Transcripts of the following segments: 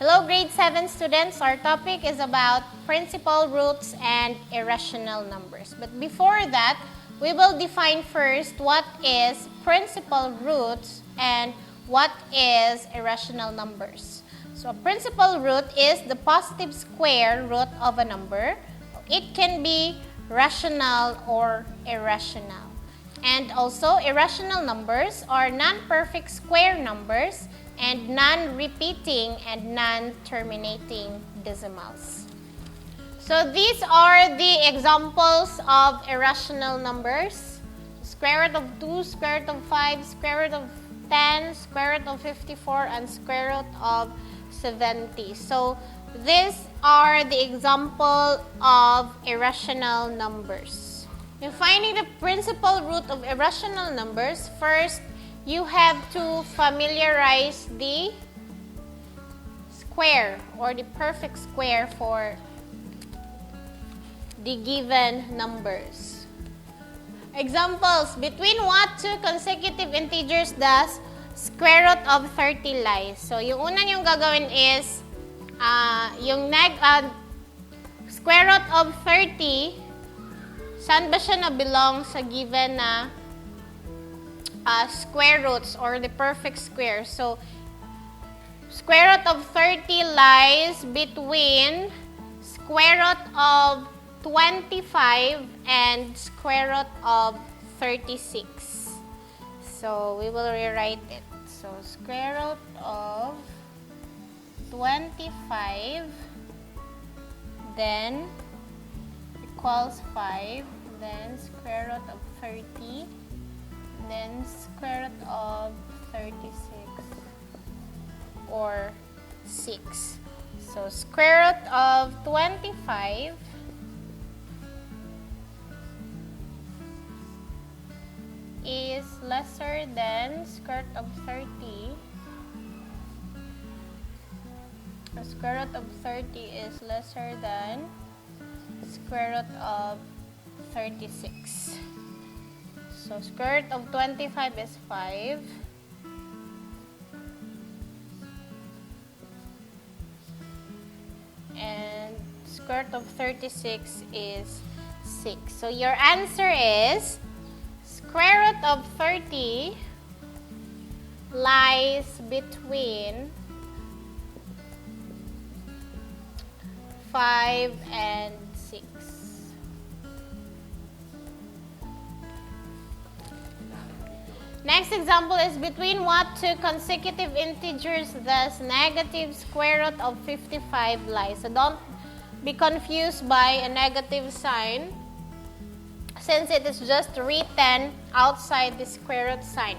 Hello, grade 7 students. Our topic is about principal roots and irrational numbers. But before that, we will define first what is principal roots and what is irrational numbers. So a principal root is the positive square root of a number. It can be rational or irrational. And also, irrational numbers are non-perfect square numbers and non-repeating and non-terminating decimals. So these are the examples of irrational numbers. Square root of 2, square root of 5, square root of 10, square root of 54, and square root of 70. So these are the example of irrational numbers. In finding the principal root of irrational numbers, first, you have to familiarize the square or the perfect square for the given numbers. Examples, between what two consecutive integers does square root of 30 lie? So, yung una yung gagawin is, yung square root of 30, saan ba siya na-belong sa given na square roots or the perfect square? So, square root of 30 lies between square root of 25 and square root of 36. So, we will rewrite it. So, square root of 25, then equals 5, then square root of 30, then square root of 36 or 6. So square root of 25 is lesser than square root of 30. The square root of 30 is lesser than square root of 36. So, square root of 25 is 5. And square root of 36 is 6. So, your answer is square root of 30 lies between 5 and 6. Next example is between what two consecutive integers does negative square root of 55 lie? So don't be confused by a negative sign since it is just written outside the square root sign.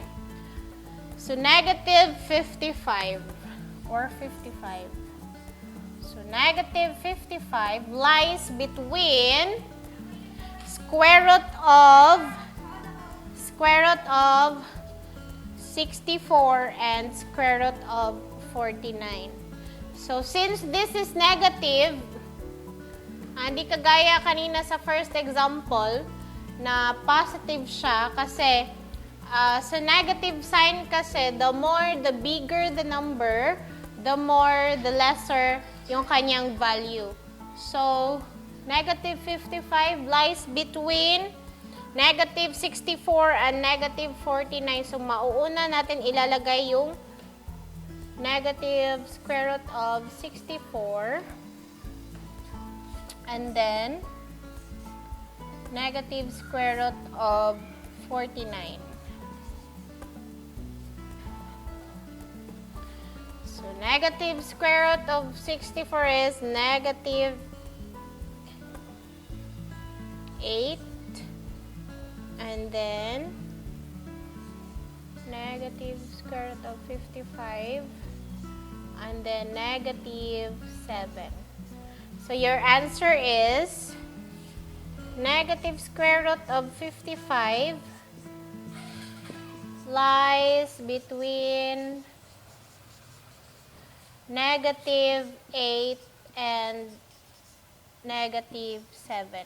So negative 55 or 55. So negative 55 lies between square root of 64 and square root of 49. So since this is negative, hindi kagaya kanina sa first example na positive siya kasi sa negative sign kasi the more the bigger the number, the more the lesser yung kanyang value. So negative 55 lies between negative 64 and negative 49. So, mauuna natin ilalagay yung negative square root of 64 and then negative square root of 49. So, negative square root of 64 is negative 8. And then, negative square root of 55, and then negative 7. So, your answer is negative square root of 55 lies between negative 8 and negative 7.